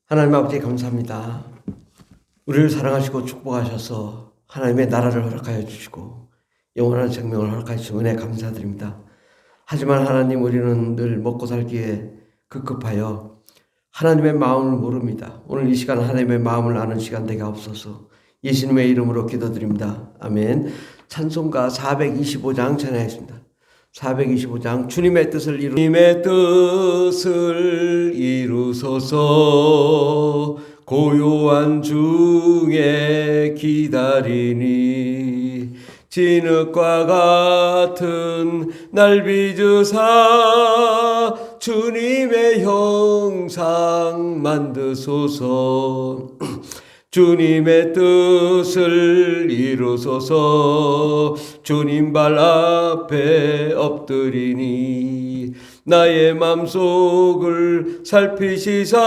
하나님 아버지 감사합니다. 우리를 사랑하시고 축복하셔서 하나님의 나라를 허락하여 주시고 영원한 생명을 허락하여 주신 은혜 감사드립니다. 하지만 하나님, 우리는 늘 먹고 살기에 급급하여 하나님의 마음을 모릅니다. 오늘 이 시간 하나님의 마음을 아는 시간 되게 없어서 예수님의 이름으로 기도드립니다. 아멘. 찬송가 425장 찬양하겠습니다. 425장 주님의 뜻을 이루소서. 고요한 중에 기다리니 진흙과 같은 날 빚으사 주님의 형상 만드소서. 주님의 뜻을 이루소서. 주님 발 앞에 엎드리니 나의 맘속을 살피시사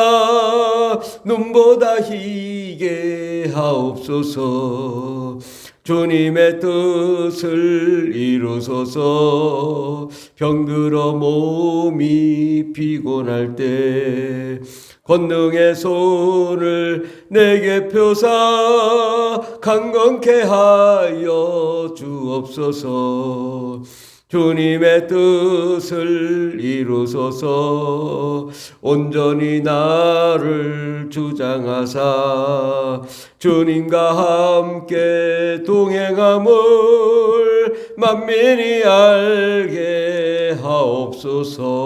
눈보다 희게 하옵소서. 주님의 뜻을 이루소서. 병들어 몸이 피곤할 때 권능의 손을 내게 펴사 강건케 하여 주옵소서. 주님의 뜻을 이루소서. 온전히 나를 주장하사 주님과 함께 동행함을 만민이 알게 하옵소서.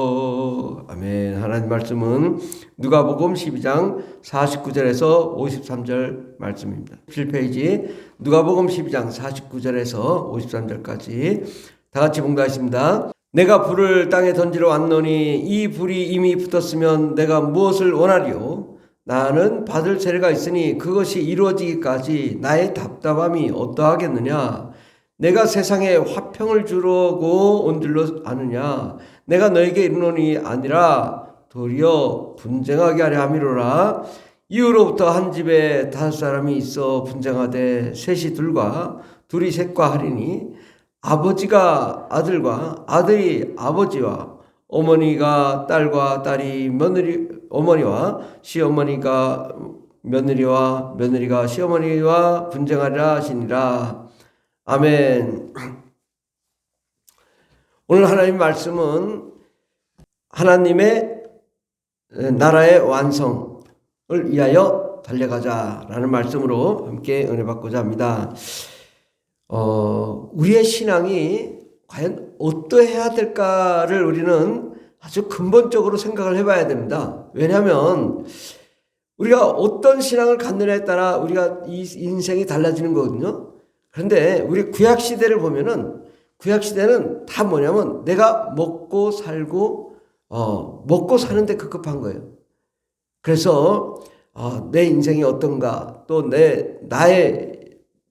아멘. 하나님 말씀은 누가복음 12장 49절에서 53절 말씀입니다. 7페이지 누가복음 12장 49절에서 53절까지 다 같이 봉독하겠습니다. 내가 불을 땅에 던지러 왔노니 이 불이 이미 붙었으면 내가 무엇을 원하리요? 나는 받을 세례가 있으니 그것이 이루어지기까지 나의 답답함이 어떠하겠느냐? 내가 세상에 화평을 주려고 온 줄로 아느냐? 내가 너에게 이르노니 아니라 도리어 분쟁하게 하려 함이로라. 이후로부터 한 집에 5사람이 있어 분쟁하되 셋이 둘과 둘이 셋과 하리니 아버지가 아들과 아들이 아버지와 어머니가 딸과 딸이 며느리 어머니와 시어머니가 며느리와 며느리가 시어머니와 분쟁하리라 하시니라. 아멘. 오늘 하나님 말씀은 하나님의 나라의 완성을 위하여 달려가자라는 말씀으로 함께 은혜 받고자 합니다. 우리의 신앙이 과연 어떠해야 될까를 우리는 아주 근본적으로 생각을 해봐야 됩니다. 왜냐하면 우리가 어떤 신앙을 갖느냐에 따라 우리가 이 인생이 달라지는 거거든요. 그런데 우리 구약시대를 보면은 구약시대는 다 뭐냐면 내가 먹고 살고 먹고 사는데 급급한 거예요. 그래서 내 인생이 어떤가, 또 나의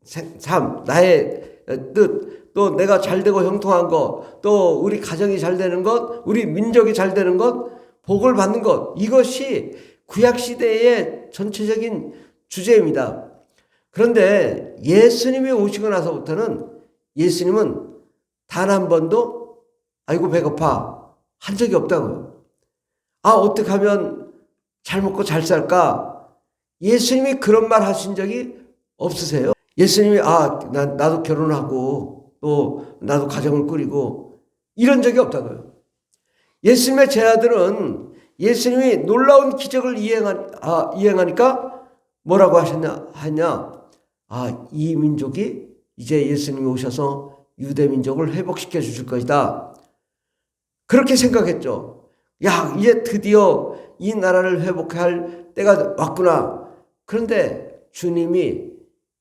삶, 나의 뜻, 또 내가 잘되고 형통한 것, 또 우리 가정이 잘 되는 것, 우리 민족이 잘 되는 것, 복을 받는 것, 이것이 구약시대의 전체적인 주제입니다. 그런데 예수님이 오시고 나서부터는 예수님은 단 한 번도 아이고 배고파 한 적이 없다고요. 어떻게 하면 잘 먹고 잘 살까? 예수님이 그런 말 하신 적이 없으세요? 예수님이 나도 결혼하고 또 나도 가정을 꾸리고 이런 적이 없다고요. 예수님의 제자들은 예수님이 놀라운 기적을 이행하니까 뭐라고 하냐? 이 민족이 이제 예수님이 오셔서 유대 민족을 회복시켜 주실 것이다. 그렇게 생각했죠. 이제 드디어 이 나라를 회복할 때가 왔구나. 그런데 주님이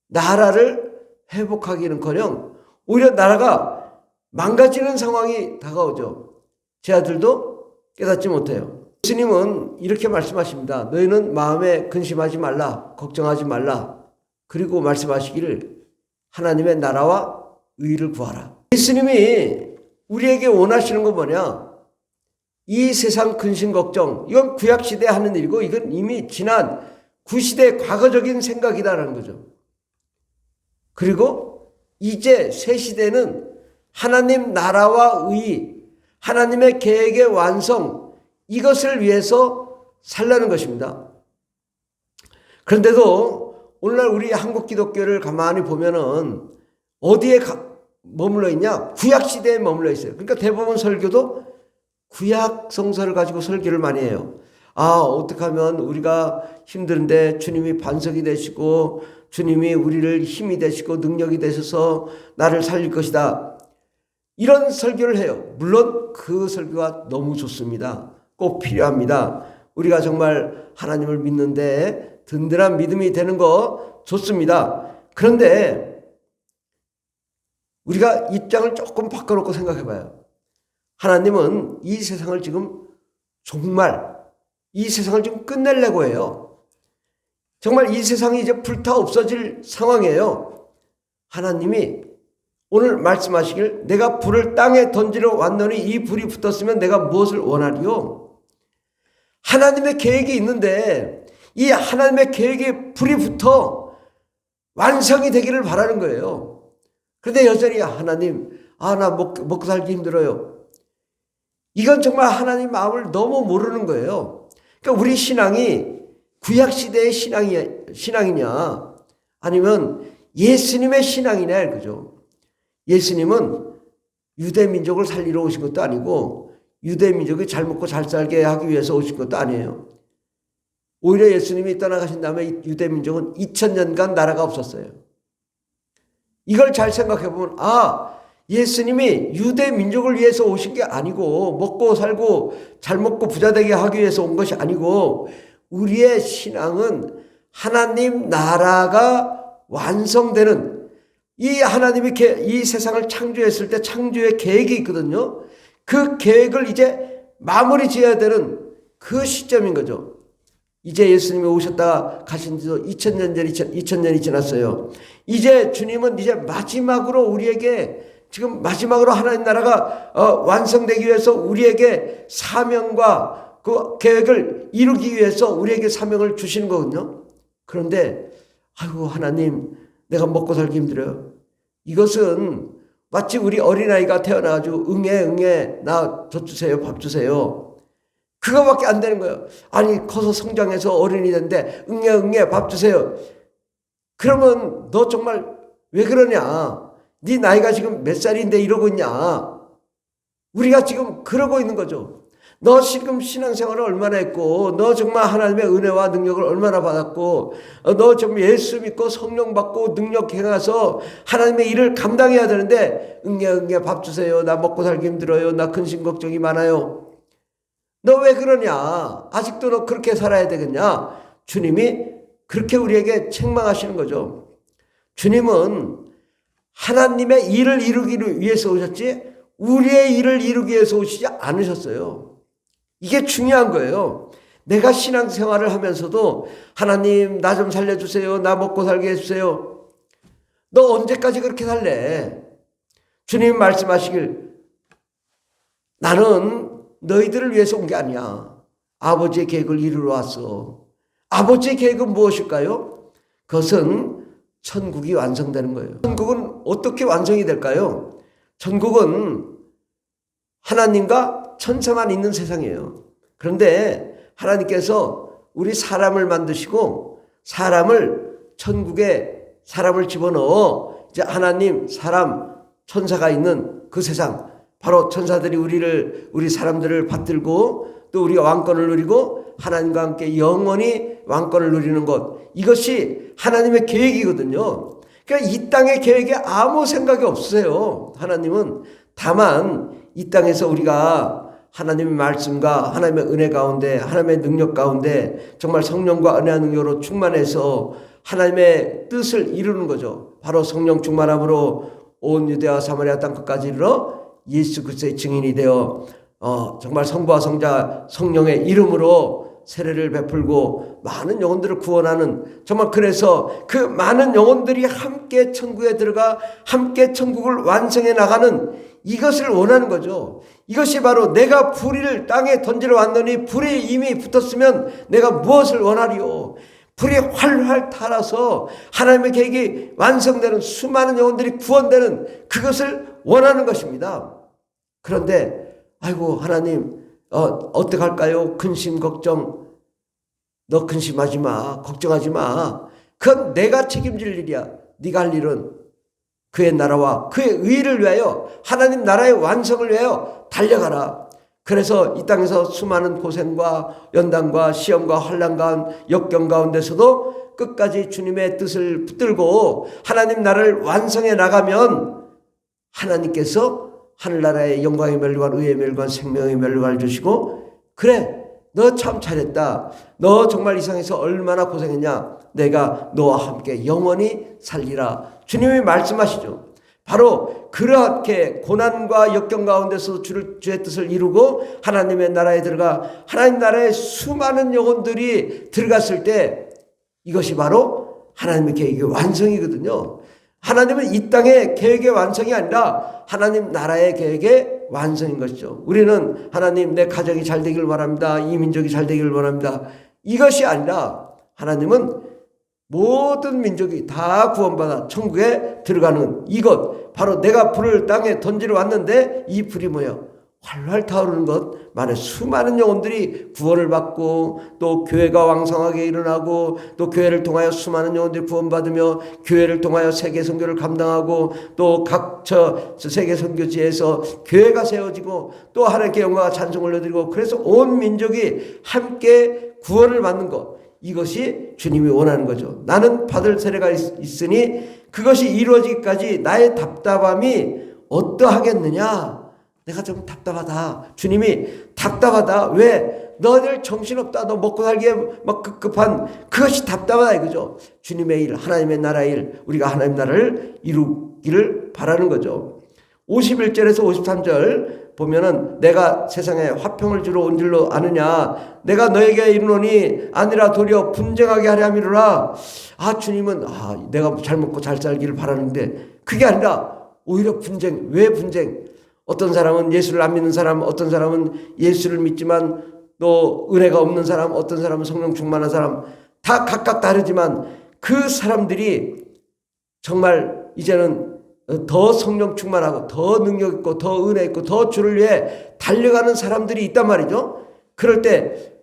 나라를 회복하기는커녕 오히려 나라가 망가지는 상황이 다가오죠. 제 아들도 깨닫지 못해요. 예수님은 이렇게 말씀하십니다. 너희는 마음에 근심하지 말라, 걱정하지 말라. 그리고 말씀하시기를 하나님의 나라와 의를 구하라. 예수님이 우리에게 원하시는 건 뭐냐? 이 세상 근심 걱정, 이건 구약시대에 하는 일이고 이건 이미 지난 구시대의 과거적인 생각이다라는 거죠. 그리고 이제 새 시대는 하나님 나라와 의, 하나님의 계획의 완성, 이것을 위해서 살라는 것입니다. 그런데도 오늘날 우리 한국 기독교를 가만히 보면은 어디에 머물러 있냐? 구약 시대에 머물러 있어요. 그러니까 대부분 설교도 구약 성서를 가지고 설교를 많이 해요. 어떻게 하면 우리가 힘든데 주님이 반석이 되시고 주님이 우리를 힘이 되시고 능력이 되셔서 나를 살릴 것이다. 이런 설교를 해요. 물론 그 설교가 너무 좋습니다. 꼭 필요합니다. 우리가 정말 하나님을 믿는데 든든한 믿음이 되는 거 좋습니다. 그런데 우리가 입장을 조금 바꿔놓고 생각해 봐요. 하나님은 이 세상을 지금 정말 이 세상을 지금 끝내려고 해요. 정말 이 세상이 이제 불타 없어질 상황이에요. 하나님이 오늘 말씀하시길 내가 불을 땅에 던지러 왔더니 이 불이 붙었으면 내가 무엇을 원하리요? 하나님의 계획이 있는데 이 하나님의 계획에 불이 붙어 완성이 되기를 바라는 거예요. 그런데 여전히 하나님, 나 먹고 살기 힘들어요. 이건 정말 하나님 마음을 너무 모르는 거예요. 그러니까 우리 신앙이 구약시대의 신앙이냐 아니면 예수님의 신앙이냐 그죠? 예수님은 유대민족을 살리러 오신 것도 아니고 유대민족이 잘 먹고 잘 살게 하기 위해서 오신 것도 아니에요. 오히려 예수님이 떠나가신 다음에 유대민족은 2000년간 나라가 없었어요. 이걸 잘 생각해 보면 예수님이 유대민족을 위해서 오신 게 아니고 먹고 살고 잘 먹고 부자 되게 하기 위해서 온 것이 아니고 우리의 신앙은 하나님 나라가 완성되는 이 하나님이 이 세상을 창조했을 때 창조의 계획이 있거든요. 그 계획을 이제 마무리 지어야 되는 그 시점인 거죠. 이제 예수님이 오셨다가 가신 지도 2000년이 지났어요. 이제 주님은 이제 마지막으로 우리에게 지금 마지막으로 하나님 나라가 완성되기 위해서 우리에게 사명과 그 계획을 이루기 위해서 우리에게 사명을 주시는 거거든요. 그런데 하나님 내가 먹고 살기 힘들어요. 이것은 마치 우리 어린아이가 태어나가지고 응애 나 젖 주세요 밥 주세요. 그거밖에 안 되는 거예요. 커서 성장해서 어른이 됐는데 응애 밥 주세요. 그러면 너 정말 왜 그러냐? 네 나이가 지금 몇 살인데 이러고 있냐? 우리가 지금 그러고 있는 거죠. 너 지금 신앙생활을 얼마나 했고 너 정말 하나님의 은혜와 능력을 얼마나 받았고 너 정말 예수 믿고 성령 받고 능력 행해서 하나님의 일을 감당해야 되는데 응애 밥 주세요. 나 먹고 살기 힘들어요. 나 근심 걱정이 많아요. 너 왜 그러냐? 아직도 너 그렇게 살아야 되겠냐? 주님이 그렇게 우리에게 책망하시는 거죠. 주님은 하나님의 일을 이루기 위해서 오셨지 우리의 일을 이루기 위해서 오시지 않으셨어요. 이게 중요한 거예요. 내가 신앙생활을 하면서도 하나님 나 좀 살려주세요. 나 먹고 살게 해주세요. 너 언제까지 그렇게 살래? 주님 말씀하시길 나는 너희들을 위해서 온 게 아니야. 아버지의 계획을 이루러 왔어. 아버지의 계획은 무엇일까요? 그것은 천국이 완성되는 거예요. 천국은 어떻게 완성이 될까요? 천국은 하나님과 천사만 있는 세상이에요. 그런데 하나님께서 우리 사람을 만드시고 사람을 천국에 사람을 집어넣어 이제 하나님, 사람, 천사가 있는 그 세상, 바로 천사들이 우리 사람들을 받들고 또 우리가 왕권을 누리고 하나님과 함께 영원히 왕권을 누리는 것, 이것이 하나님의 계획이거든요. 그러니까 이 땅의 계획에 아무 생각이 없으세요. 하나님은 다만 이 땅에서 우리가 하나님의 말씀과 하나님의 은혜 가운데 하나님의 능력 가운데 정말 성령과 은혜와 능력으로 충만해서 하나님의 뜻을 이루는 거죠. 바로 성령 충만함으로 온 유대와 사마리아 땅끝까지 이르러 예수 그리스도의 증인이 되어 정말 성부와 성자 성령의 이름으로 세례를 베풀고 많은 영혼들을 구원하는, 정말 그래서 그 많은 영혼들이 함께 천국에 들어가 함께 천국을 완성해 나가는 이것을 원하는 거죠. 이것이 바로 내가 불을 땅에 던지러 왔더니 불이 이미 붙었으면 내가 무엇을 원하리요. 불이 활활 타라서 하나님의 계획이 완성되는, 수많은 영혼들이 구원되는 그것을 원하는 것입니다. 그런데 아이고 하나님 어떡할까요? 근심 걱정, 너 근심하지 마. 걱정하지 마. 그건 내가 책임질 일이야. 네가 할 일은 그의 나라와 그의 의를 위하여 하나님 나라의 완성을 위하여 달려가라. 그래서 이 땅에서 수많은 고생과 연단과 시험과 환난과 역경 가운데서도 끝까지 주님의 뜻을 붙들고 하나님 나라를 완성해 나가면 하나님께서 하늘나라의 영광의 멸관, 의의 멸관, 생명의 멸관을 주시고, 그래 너 참 잘했다. 너 정말 이 세상에서 얼마나 고생했냐. 내가 너와 함께 영원히 살리라. 주님이 말씀하시죠. 바로 그렇게 고난과 역경 가운데서 주의 뜻을 이루고 하나님의 나라에 들어가 하나님 나라에 수많은 영혼들이 들어갔을 때 이것이 바로 하나님의 계획의 완성이거든요. 하나님은 이 땅의 계획의 완성이 아니라 하나님 나라의 계획의 완성인 것이죠. 우리는 하나님 내 가정이 잘 되길 바랍니다. 이 민족이 잘 되길 바랍니다. 이것이 아니라 하나님은 모든 민족이 다 구원받아 천국에 들어가는 이것, 바로 내가 불을 땅에 던지러 왔는데 이 불이 뭐예요? 활활 타오르는 것. 만에 수많은 영혼들이 구원을 받고 또 교회가 왕성하게 일어나고 또 교회를 통하여 수많은 영혼들이 구원받으며 교회를 통하여 세계 선교를 감당하고 또 각 세계 선교지에서 교회가 세워지고 또 하나님께 영광과 찬송을 올려드리고 그래서 온 민족이 함께 구원을 받는 것. 이것이 주님이 원하는 거죠. 나는 받을 세례가 있으니 그것이 이루어지기까지 나의 답답함이 어떠하겠느냐. 내가 좀 답답하다. 주님이 답답하다. 왜? 너희들 정신없다. 너 먹고 살기에 막 급급한 그것이 답답하다 이거죠. 주님의 일, 하나님의 나라의 일, 우리가 하나님 나라를 이루기를 바라는 거죠. 51절에서 53절 보면은 내가 세상에 화평을 주러 온 줄로 아느냐. 내가 너에게 이르노니 아니라 도리어 분쟁하게 하려 함이로라. 주님은 내가 잘 먹고 잘 살기를 바라는데 그게 아니라 오히려 분쟁. 왜 분쟁? 어떤 사람은 예수를 안 믿는 사람, 어떤 사람은 예수를 믿지만 또 은혜가 없는 사람, 어떤 사람은 성령 충만한 사람, 다 각각 다르지만 그 사람들이 정말 이제는 더 성령 충만하고 더 능력 있고 더 은혜 있고 더 주를 위해 달려가는 사람들이 있단 말이죠. 그럴 때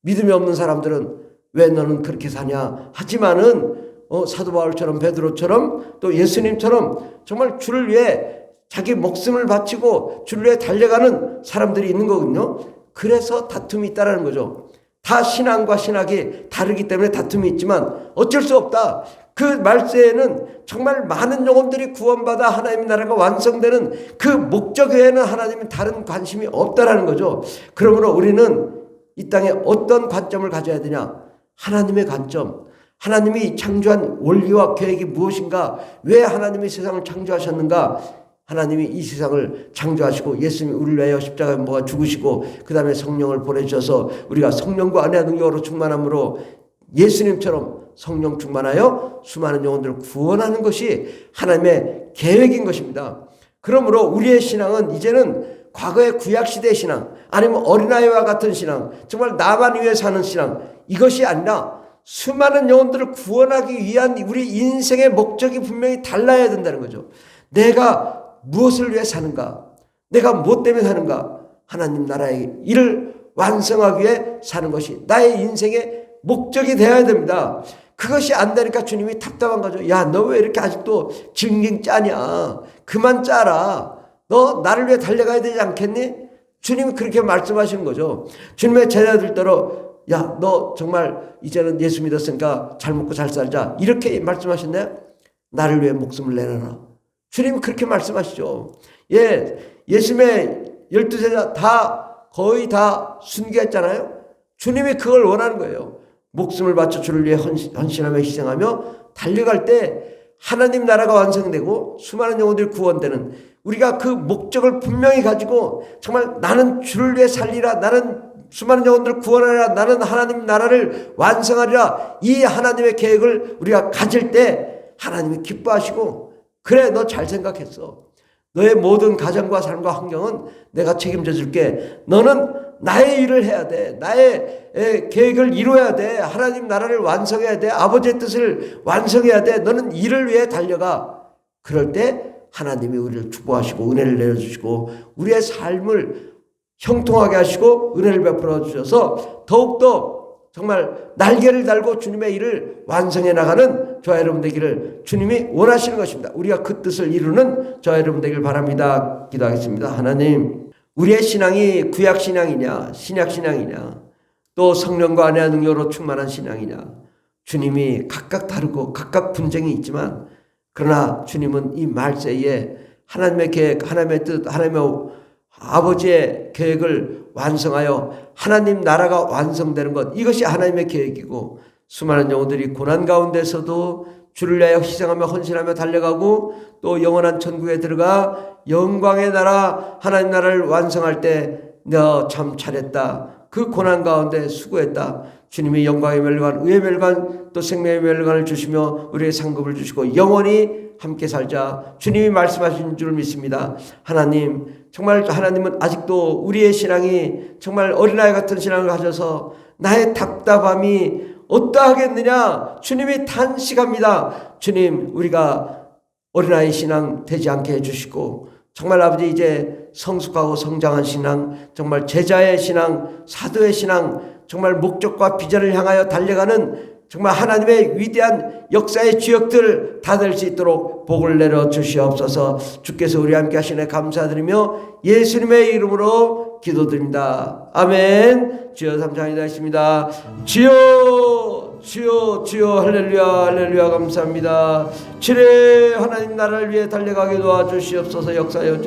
믿음이 없는 사람들은 왜 너는 그렇게 사냐 하지만은 사도 바울처럼 베드로처럼 또 예수님처럼 정말 주를 위해 자기 목숨을 바치고 주를 위해 달려가는 사람들이 있는 거거든요. 그래서 다툼이 있다라는 거죠. 다 신앙과 신학이 다르기 때문에 다툼이 있지만 어쩔 수 없다. 그 말세에는 정말 많은 영혼들이 구원받아 하나님의 나라가 완성되는 그 목적 외에는 하나님은 다른 관심이 없다라는 거죠. 그러므로 우리는 이 땅에 어떤 관점을 가져야 되냐? 하나님의 관점. 하나님이 창조한 원리와 계획이 무엇인가? 왜 하나님이 세상을 창조하셨는가? 하나님이 이 세상을 창조하시고 예수님이 우리를 위하여 십자가에 못 박아 죽으시고 그 다음에 성령을 보내주셔서 우리가 성령과 은혜와 능력으로 충만함으로 예수님처럼 성령 충만하여 수많은 영혼들을 구원하는 것이 하나님의 계획인 것입니다. 그러므로 우리의 신앙은 이제는 과거의 구약시대의 신앙 아니면 어린아이와 같은 신앙, 정말 나만 위해 사는 신앙, 이것이 아니라 수많은 영혼들을 구원하기 위한 우리 인생의 목적이 분명히 달라야 된다는 거죠. 내가 무엇을 위해 사는가? 내가 무엇 때문에 사는가? 하나님 나라의 일을 완성하기 위해 사는 것이 나의 인생의 목적이 되어야 됩니다. 그것이 안 되니까 주님이 답답한 거죠. 야, 너 왜 이렇게 아직도 징징 짜냐? 그만 짜라. 너 나를 위해 달려가야 되지 않겠니? 주님이 그렇게 말씀하시는 거죠. 주님의 제자들더러 야, 너 정말 이제는 예수 믿었으니까 잘 먹고 잘 살자. 이렇게 말씀하셨나요? 나를 위해 목숨을 내놔라. 주님이 그렇게 말씀하시죠. 예수님의 12제자 거의 다 순교했잖아요. 주님이 그걸 원하는 거예요. 목숨을 바쳐 주를 위해 헌신하며 희생하며 달려갈 때 하나님 나라가 완성되고 수많은 영혼들이 구원되는, 우리가 그 목적을 분명히 가지고 정말 나는 주를 위해 살리라, 나는 수많은 영혼들을 구원하리라, 나는 하나님 나라를 완성하리라, 이 하나님의 계획을 우리가 가질 때 하나님이 기뻐하시고, 그래 너 잘 생각했어. 너의 모든 가정과 삶과 환경은 내가 책임져 줄게. 너는 나의 일을 해야 돼. 나의 계획을 이루어야 돼. 하나님 나라를 완성해야 돼. 아버지의 뜻을 완성해야 돼. 너는 이를 위해 달려가. 그럴 때 하나님이 우리를 축복하시고 은혜를 내려주시고 우리의 삶을 형통하게 하시고 은혜를 베풀어 주셔서 더욱더 정말 날개를 달고 주님의 일을 완성해 나가는 저와 여러분 되기를 주님이 원하시는 것입니다. 우리가 그 뜻을 이루는 저와 여러분 되기를 바랍니다. 기도하겠습니다. 하나님, 우리의 신앙이 구약 신앙이냐 신약 신앙이냐 또 성령과 아내와 능력으로 충만한 신앙이냐, 주님이 각각 다르고 각각 분쟁이 있지만 그러나 주님은 이 말세에 하나님의 계획, 하나님의 뜻, 하나님의 아버지의 계획을 완성하여 하나님 나라가 완성되는 것, 이것이 하나님의 계획이고, 수많은 영혼들이 고난 가운데서도 주를 위하여 희생하며 헌신하며 달려가고 또 영원한 천국에 들어가 영광의 나라, 하나님 나라를 완성할 때 너 참 잘했다, 그 고난 가운데 수고했다, 주님이 영광의 멸관, 의의 멸관, 또 생명의 멸관을 주시며 우리의 상급을 주시고 영원히 함께 살자, 주님이 말씀하신 줄 믿습니다. 하나님, 정말 하나님은 아직도 우리의 신앙이 정말 어린아이 같은 신앙을 가져서 나의 답답함이 어떠하겠느냐, 주님이 탄식합니다. 주님, 우리가 어린아이 신앙 되지 않게 해주시고 정말 아버지 이제 성숙하고 성장한 신앙, 정말 제자의 신앙, 사도의 신앙, 정말 목적과 비전을 향하여 달려가는 정말 하나님의 위대한 역사의 주역들 다 될 수 있도록 복을 내려 주시옵소서. 주께서 우리와 함께 하시네 감사드리며 예수님의 이름으로 기도드립니다. 아멘. 주여 감사합니다. 했습니다. 주여 주여 주여 할렐루야 할렐루야 감사합니다. 주의 하나님 나라를 위해 달려가게 도와주시옵소서. 역사여